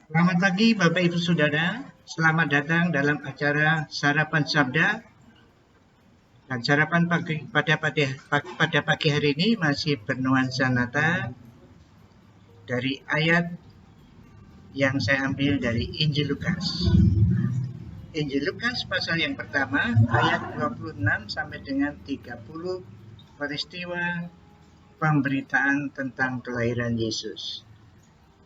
Selamat pagi Bapak Ibu Saudara, selamat datang dalam acara Sarapan Sabda. Dan sarapan pagi pada pagi hari ini masih bernuansa Natal dari ayat yang saya ambil dari Injil Lukas. Injil Lukas pasal yang pertama ayat 26 sampai dengan 30, peristiwa pemberitaan tentang kelahiran Yesus.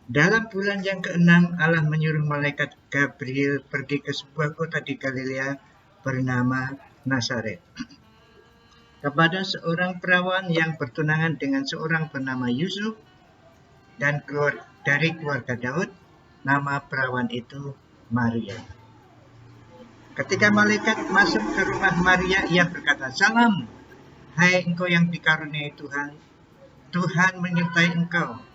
Dalam bulan yang ke-6, Allah menyuruh malaikat Gabriel pergi ke sebuah kota di Galilea bernama Nazaret, kepada seorang perawan yang bertunangan dengan seorang bernama Yusuf dan dari keluarga Daud. Nama perawan itu Maria. Ketika malaikat masuk ke rumah Maria, ia berkata, "Salam, hai engkau yang dikaruniai Tuhan, Tuhan menyertai engkau."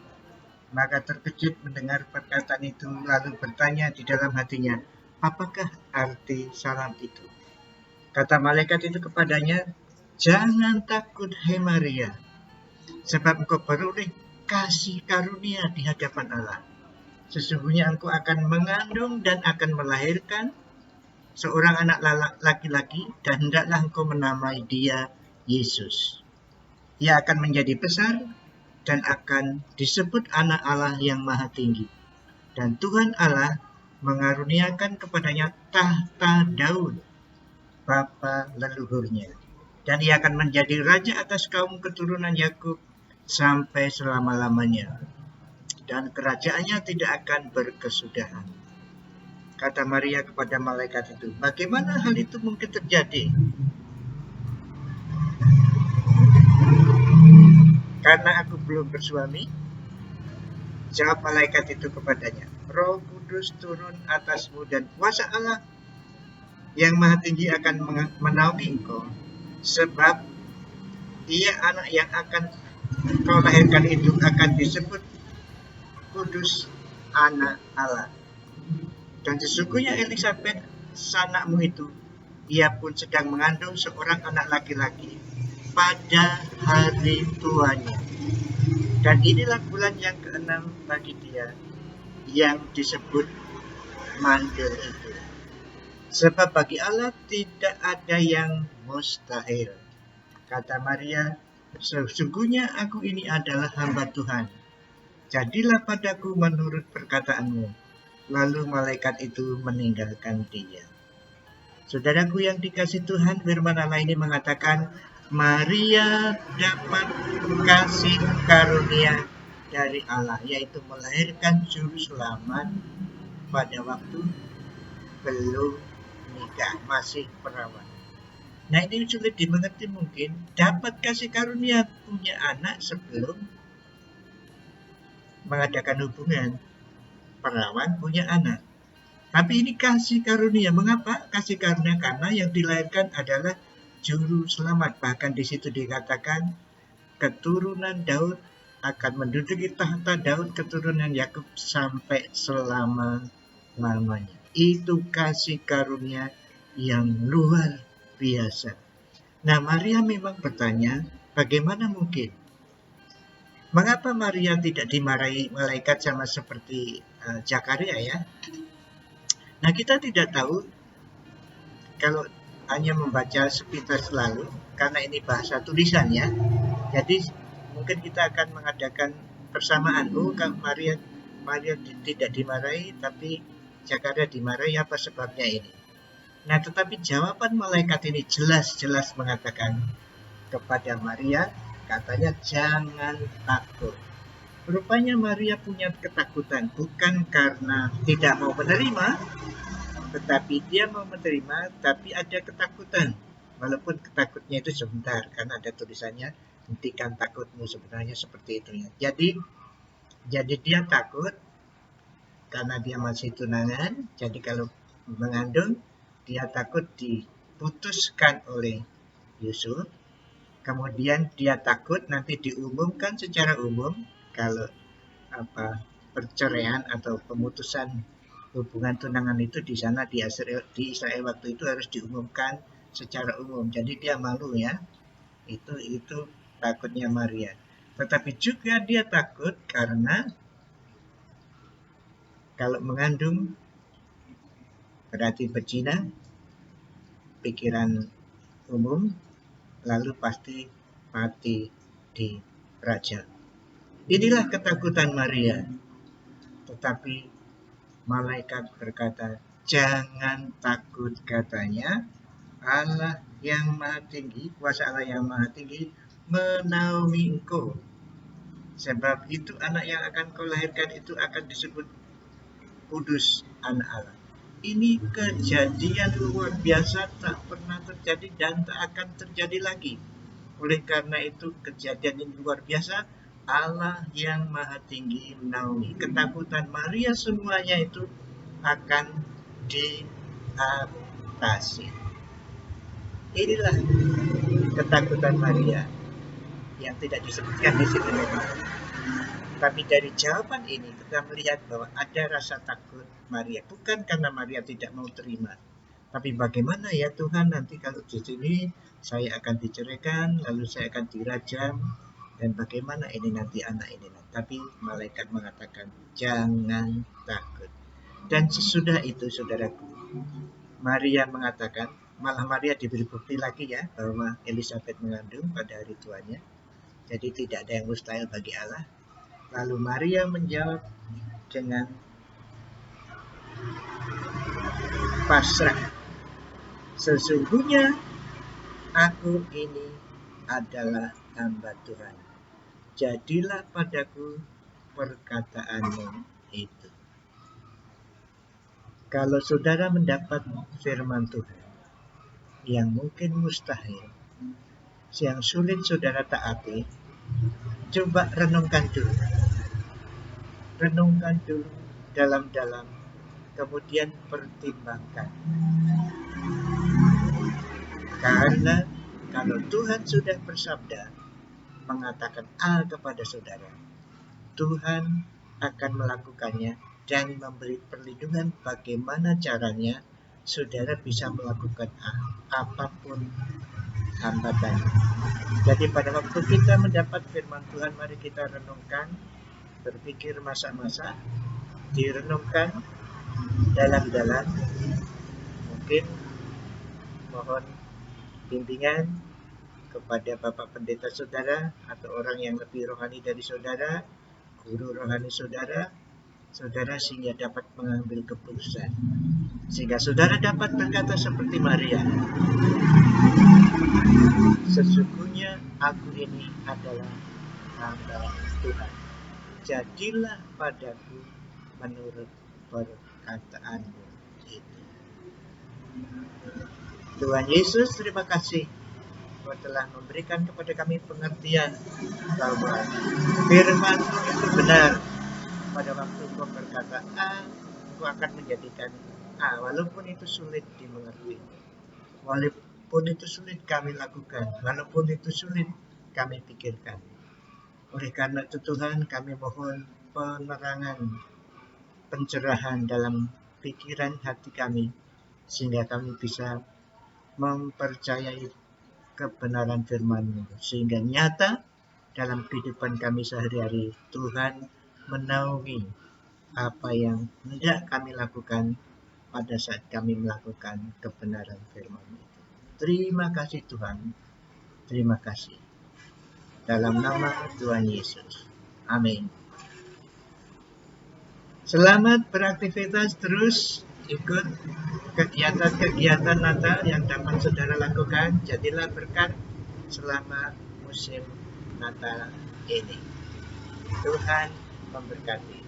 Maka terkejut mendengar perkataan itu, lalu bertanya di dalam hatinya, apakah arti salam itu? Kata malaikat itu kepadanya, "Jangan takut, hai Maria, sebab engkau beroleh kasih karunia di hadapan Allah. Sesungguhnya engkau akan mengandung dan akan melahirkan seorang anak laki-laki, dan hendaklah engkau menamai dia Yesus. Ia akan menjadi besar dan akan disebut anak Allah yang maha tinggi. Dan Tuhan Allah mengaruniakan kepadanya tahta Daud, bapa leluhurnya. Dan ia akan menjadi raja atas kaum keturunan Yakub sampai selama-lamanya. Dan kerajaannya tidak akan berkesudahan." Kata Maria kepada malaikat itu, "Bagaimana hal itu mungkin terjadi? Karena aku belum bersuami." Jawab malaikat itu kepadanya, "Roh Kudus turun atasmu dan kuasa Allah yang maha tinggi akan menaungi engkau. Sebab ia anak yang akan kau lahirkan itu akan disebut kudus, anak Allah. Dan sesungguhnya Elisabet, sanakmu itu, ia pun sedang mengandung seorang anak laki-laki pada hari tuanya. Dan inilah bulan yang ke-6 bagi dia yang disebut mandul itu. Sebab bagi Allah tidak ada yang mustahil." Kata Maria, "Sesungguhnya aku ini adalah hamba Tuhan. Jadilah padaku menurut perkataanmu." Lalu malaikat itu meninggalkan dia. Saudaraku yang dikasihi Tuhan, firman Allah ini mengatakan, Maria dapat kasih karunia dari Allah, yaitu melahirkan juru selamat pada waktu belum nikah, masih perawan. Nah, ini sulit dimengerti mungkin, dapat kasih karunia punya anak sebelum mengadakan hubungan. Perawan punya anak. Tapi ini kasih karunia. Mengapa kasih karunia? Karena yang dilahirkan adalah juru selamat. Bahkan di situ dikatakan keturunan Daud akan menduduki tahta Daud, keturunan Yakub sampai selama-lamanya. Itu kasih karunia yang luar biasa. Nah, Maria memang bertanya, bagaimana mungkin? Mengapa Maria tidak dimarahi malaikat sama seperti Zakaria ya? Nah, kita tidak tahu kalau hanya membaca sepintas lalu, karena ini bahasa tulisan ya. Jadi mungkin kita akan mengadakan persamaan. Maria tidak dimarahi, tapi Zakaria dimarahi, apa sebabnya ini? Nah, tetapi jawaban malaikat ini jelas-jelas mengatakan kepada Maria, katanya jangan takut. Rupanya Maria punya ketakutan, bukan karena tidak mau menerima, tetapi dia mau menerima, tapi ada ketakutan. Walaupun ketakutnya itu sebentar, karena ada tulisannya, hentikan takutmu, sebenarnya seperti itu ya. Jadi dia takut karena dia masih tunangan. Jadi kalau mengandung, dia takut diputuskan oleh Yusuf. Kemudian dia takut nanti diumumkan secara umum kalau perceraian atau pemutusan hubungan tunangan itu di sana di Israel waktu itu harus diumumkan secara umum. Jadi dia malu ya. Itu takutnya Maria. Tetapi juga dia takut karena Kalau mengandung berarti berzina, pikiran umum, lalu pasti mati di raja. Inilah ketakutan Maria. Tetapi malaikat berkata, jangan takut, katanya, Allah yang maha tinggi, kuasa Allah yang maha tinggi menaungi engkau. Sebab itu anak yang akan kau lahirkan itu akan disebut kudus, anak Allah. Ini kejadian luar biasa, tak pernah terjadi dan tak akan terjadi lagi. Oleh karena itu kejadian ini luar biasa. Allah yang maha tinggi menaungi. Ketakutan Maria semuanya itu akan diatasi. Inilah ketakutan Maria yang tidak disebutkan di sini memang. Tapi dari jawaban ini kita melihat bahwa ada rasa takut Maria. Bukan karena Maria tidak mau terima. Tapi bagaimana ya Tuhan, nanti kalau di sini saya akan diceraikan, lalu saya akan dirajam, dan bagaimana ini nanti anak ini. Tapi malaikat mengatakan, jangan takut. Dan sesudah itu, saudaraku, Maria mengatakan, malah Maria diberi bukti lagi ya, bahwa Elizabeth mengandung pada hari tuanya. Jadi tidak ada yang mustahil bagi Allah. Lalu Maria menjawab dengan pasrah, sesungguhnya aku ini adalah hamba Tuhan. Jadilah padaku perkataanmu itu. Kalau saudara mendapat firman Tuhan yang mungkin mustahil, yang sulit saudara taati, coba renungkan dulu. Renungkan dulu dalam-dalam, kemudian pertimbangkan. Karena kalau Tuhan sudah bersabda, mengatakan A kepada saudara, Tuhan akan melakukannya dan memberi perlindungan bagaimana caranya saudara bisa melakukan apapun hambatan. Jadi pada waktu kita mendapat firman Tuhan, mari kita renungkan, berpikir masa-masa, direnungkan dalam-dalam. Mungkin mohon bimbingan kepada Bapak Pendeta saudara atau orang yang lebih rohani dari saudara, guru rohani saudara, sehingga dapat mengambil keputusan. Sehingga saudara dapat berkata seperti Maria, sesungguhnya aku ini adalah hamba Tuhan. Jadilah padaku menurut perkataanmu itu. Tuhan Yesus, terima kasih Kau telah memberikan kepada kami pengertian bahwa firman-Mu itu benar. Pada waktu Kau berkata A, Kau akan menjadikan A, walaupun itu sulit dimengerti, walaupun itu sulit kami lakukan, walaupun itu sulit kami pikirkan. Oleh karena itu Tuhan, kami mohon penerangan, pencerahan dalam pikiran hati kami, sehingga kami bisa mempercayai kebenaran firman-Mu, sehingga nyata dalam kehidupan kami sehari-hari Tuhan menaungi apa yang hendak kami lakukan pada saat kami melakukan kebenaran firman-Mu. Terima kasih Tuhan, terima kasih. Dalam nama Tuhan Yesus. Amin. Selamat beraktivitas, terus ikut kegiatan-kegiatan Natal yang dapat saudara lakukan. Jadilah berkat selama musim Natal ini. Tuhan memberkati.